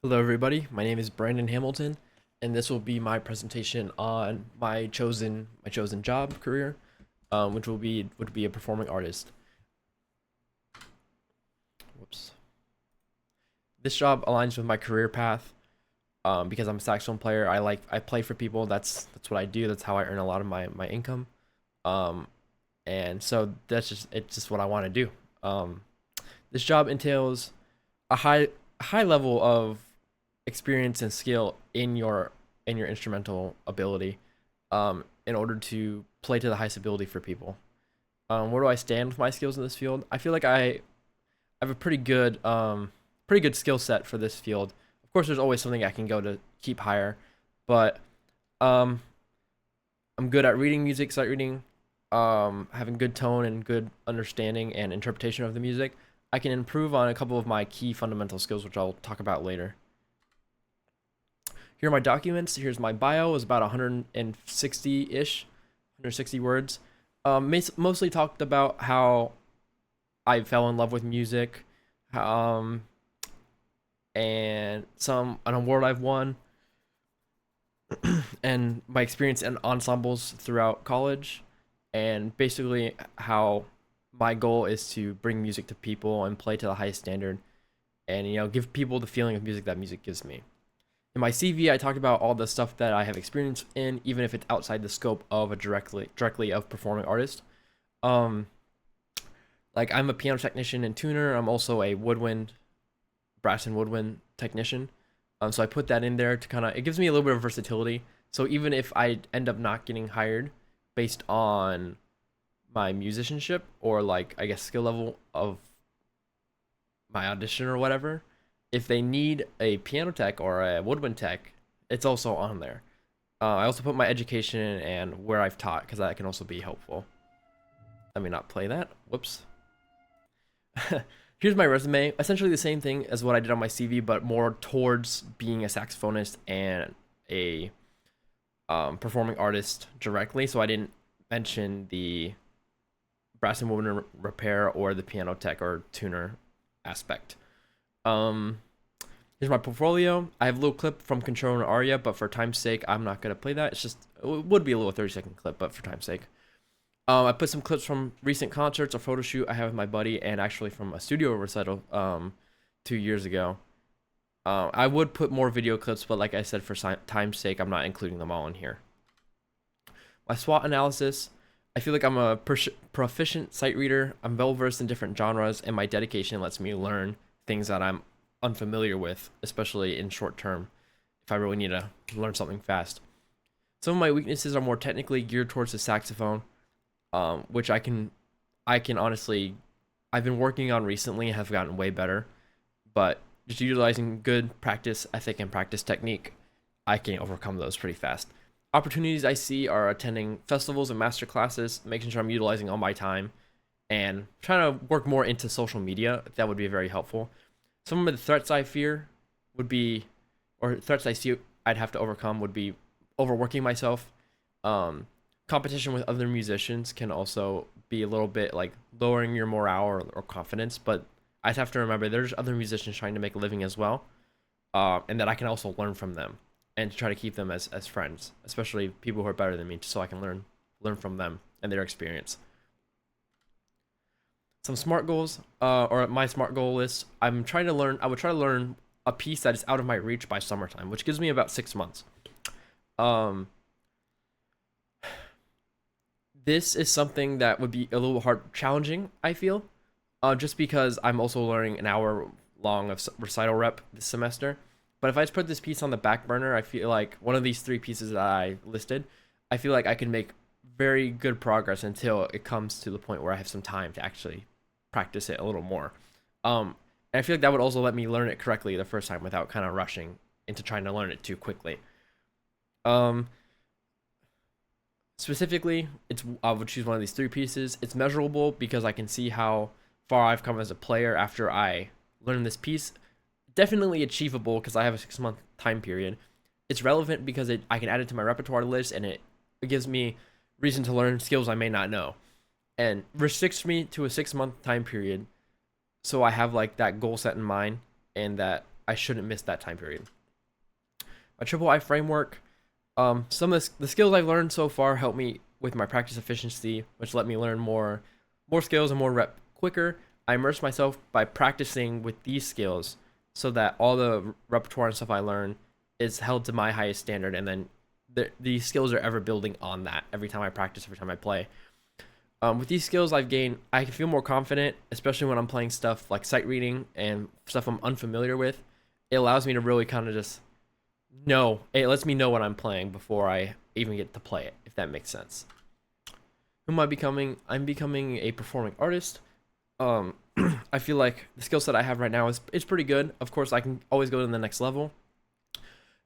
Hello, everybody. My name is Brandon Hamilton, and this will be my presentation on my chosen job career, which would be a performing artist. Whoops. This job aligns with my career path because I'm a saxophone player. I play for people. That's what I do. That's how I earn a lot of my income. Um, and so it's just what I want to do. Um, this job entails a high level of experience and skill in your instrumental ability in order to play to the highest ability for people. Where do I stand with my skills in this field? I feel like I have a pretty good skill set for this field. Of course, there's always something I can go to keep higher, but um, I'm good at reading music, sight reading, having good tone and good understanding and interpretation of the music. I can improve on a couple of my key fundamental skills, which I'll talk about later. Here are my documents. Here's my bio. It's about 160-ish, 160 words. Mostly talked about how I fell in love with music, um, and an award I've won, and my experience in ensembles throughout college, and basically how my goal is to bring music to people and play to the highest standard, and give people the feeling of music that music gives me. In my CV, I talked about all the stuff that I have experience in, even if it's outside the scope of a directly of performing artist. Um, like I'm a piano technician and tuner. I'm also a brass and woodwind technician. So I put that in there to kind of it gives me a little bit of versatility. So even if I end up not getting hired based on my musicianship or like I guess skill level of my audition or whatever, if they need a piano tech or a woodwind tech, it's also on there. I also put my education and where I've taught because that can also be helpful. Let me not play that. Whoops. Here's my resume. Essentially the same thing as what I did on my CV, but more towards being a saxophonist and a performing artist directly. So I didn't mention the brass and woodwind repair or the piano tech or tuner aspect. Um, Here's my portfolio. I have a little clip from Control and Aria, but for time's sake, I'm not gonna play that. It would be a little 30-second clip, but for time's sake. I put some clips from recent concerts, a photo shoot I have with my buddy, and actually from a studio recital 2 years ago. I would put more video clips, but like I said, for time's sake, I'm not including them all in here. My SWOT analysis. I feel like I'm a proficient sight reader. I'm well versed in different genres, and my dedication lets me learn things that I'm unfamiliar with, especially in short term, if I really need to learn something fast. Some of my weaknesses are more technically geared towards the saxophone, which I can honestly, I've been working on recently and have gotten way better. But just utilizing good practice ethic and practice technique, I can overcome those pretty fast. Opportunities I see are attending festivals and master classes, making sure I'm utilizing all my time, and trying to work more into social media. That would be very helpful. Some of the threats I fear would be, or threats I see I'd have to overcome would be overworking myself. Um, Competition with other musicians can also be a little bit like lowering your morale or confidence, but I'd have to remember there's other musicians trying to make a living as well, and that I can also learn from them and try to keep them as friends, especially people who are better than me, so I can learn from them and their experience. Some smart goals, or my smart goal is I'm trying to learn. I would try to learn a piece that is out of my reach by summertime, which gives me about 6 months. Um, this is something that would be a little hard, challenging. I feel, just because I'm also learning an hour long of recital rep this semester. But if I just put this piece on the back burner, I feel like one of these three pieces that I listed, I feel like I can make very good progress until it comes to the point where I have some time to actually practice it a little more. And I feel like that would also let me learn it correctly the first time without kind of rushing into trying to learn it too quickly. Um, Specifically, I would choose one of these three pieces. It's measurable because I can see how far I've come as a player after I learn this piece. Definitely achievable because I have a 6 month time period. It's relevant because I can add it to my repertoire list and it gives me reason to learn skills I may not know and restricts me to a 6 month time period. So I have like that goal set in mind and that I shouldn't miss that time period. My triple I framework, some of the skills I've learned so far help me with my practice efficiency, which let me learn more skills and more rep quicker. I immerse myself by practicing with these skills so that all the repertoire and stuff I learn is held to my highest standard, and then these skills are ever building on that every time I practice, every time I play. With these skills I've gained, I can feel more confident, especially when I'm playing stuff like sight reading and stuff I'm unfamiliar with. It allows me to really kind of just know, it lets me know what I'm playing before I even get to play it, if that makes sense. Who am I becoming? I'm becoming a performing artist. Um, I feel like the skill set I have right now is pretty good. Of course, I can always go to the next level.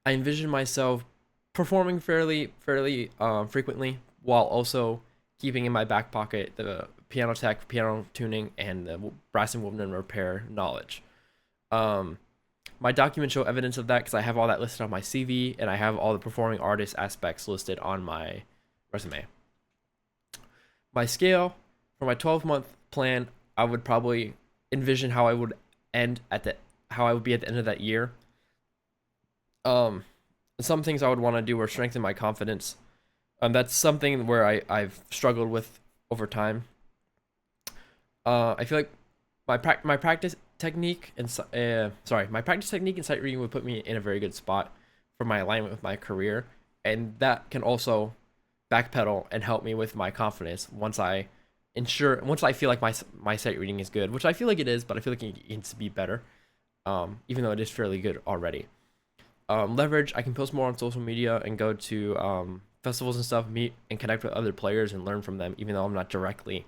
I envision myself performing fairly frequently, while also keeping in my back pocket the piano tech, piano tuning, and the brass and woodwind repair knowledge. Um, my documents show evidence of that because I have all that listed on my CV, and I have all the performing artist aspects listed on my resume. My scale for my 12-month plan, I would probably envision how I would how I would be at the end of that year. Some things I would want to do are strengthen my confidence. That's something where I've struggled with over time. I feel like my practice technique and my practice technique and sight reading would put me in a very good spot for my alignment with my career, and that can also backpedal and help me with my confidence once I feel like my sight reading is good, which I feel like it is, but I feel like it needs to be better. Even though it is fairly good already. Leverage, I can post more on social media and go to festivals and stuff, meet and connect with other players and learn from them, even though I'm not directly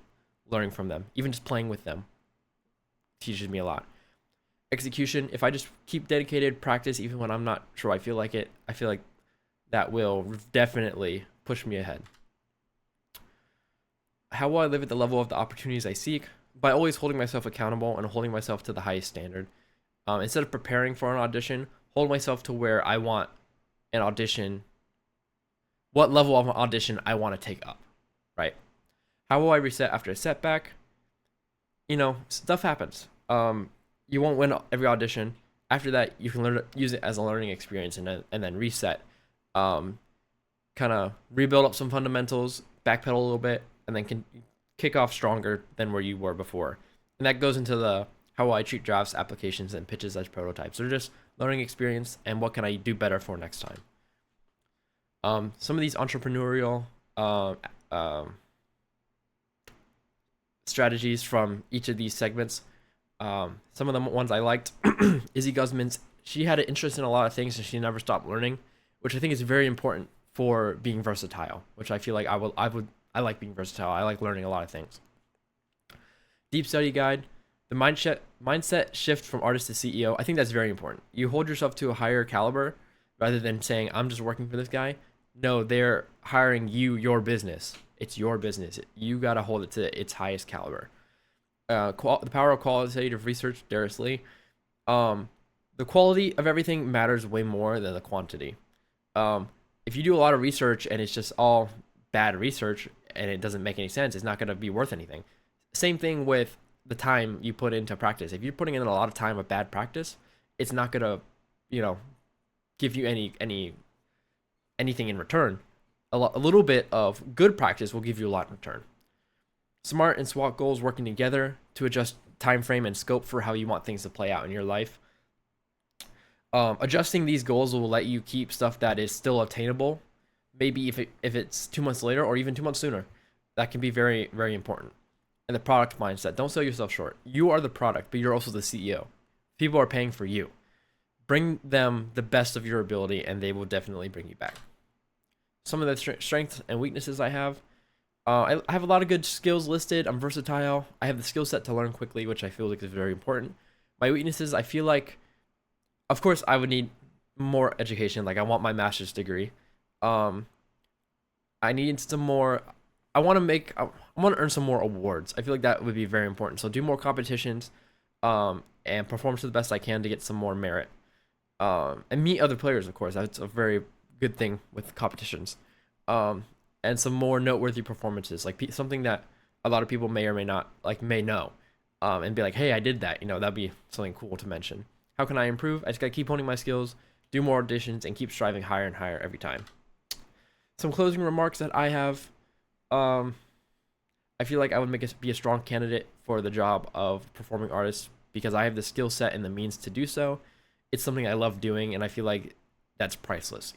learning from them. Even just playing with them teaches me a lot. Execution, if I just keep dedicated practice, even when I'm not sure I feel like it, I feel like that will definitely push me ahead. How will I live at the level of the opportunities I seek? By always holding myself accountable and holding myself to the highest standard. Instead of preparing for an audition, hold myself to where I want an audition, what level of an audition I want to take up, right? How will I reset after a setback? Stuff happens. You won't win every audition. After that, you can use it as a learning experience and then reset. Kind of rebuild up some fundamentals, backpedal a little bit, and then can kick off stronger than where you were before. And that goes into the how I treat drafts, applications, and pitches as prototypes. They're just learning experience and what can I do better for next time. Some of these entrepreneurial strategies from each of these segments. Some of the ones I liked, Izzy Guzman's, she had an interest in a lot of things and she never stopped learning, which I think is very important for being versatile, which I feel like I like being versatile. I like learning a lot of things. Deep Study Guide, the mindset shift from artist to CEO. I think that's very important. You hold yourself to a higher caliber rather than saying, I'm just working for this guy. No, they're hiring you, your business. It's your business. You got to hold it to its highest caliber. The power of qualitative research, Darius Lee. The quality of everything matters way more than the quantity. If you do a lot of research and it's just all bad research and it doesn't make any sense, it's not going to be worth anything. Same thing with the time you put into practice. If you're putting in a lot of time of bad practice, it's not going to, give you anything in return. A little bit of good practice will give you a lot in return. SMART and SWOT goals working together to adjust time frame and scope for how you want things to play out in your life. Adjusting these goals will let you keep stuff that is still obtainable. Maybe if it's 2 months later or even 2 months sooner, that can be very, very important. And the product mindset. Don't sell yourself short. You are the product, but you're also the CEO. People are paying for you. Bring them the best of your ability, and they will definitely bring you back. Some of the strengths and weaknesses I have. I have a lot of good skills listed. I'm versatile. I have the skill set to learn quickly, which I feel like is very important. My weaknesses, I feel like, of course, I would need more education. Like, I want my master's degree. I need some more. I want to earn some more awards. I feel like that would be very important. So do more competitions, and perform to the best I can to get some more merit. And meet other players, of course. That's a very good thing with competitions. And some more noteworthy performances, like something that a lot of people may or may not may know, and be like, hey, I did that. That'd be something cool to mention. how can I improve? I just gotta keep honing my skills, do more auditions, and keep striving higher and higher every time. Some closing remarks that I have. Um, I feel like I would be a strong candidate for the job of performing artist because I have the skill set and the means to do so. It's something I love doing, and I feel like that's priceless.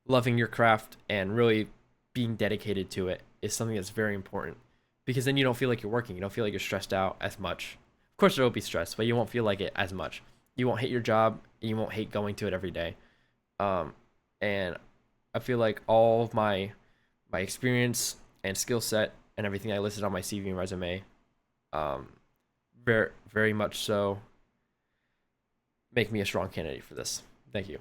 Loving your craft and really being dedicated to it is something that's very important because then you don't feel like you're working. You don't feel like you're stressed out as much. Of course, there will be stress, but you won't feel like it as much. You won't hate your job, and you won't hate going to it every day. Um, and I feel like all of my experience and skill set and everything I listed on my CV and resume, um, very very much so, make me a strong candidate for this. Thank you.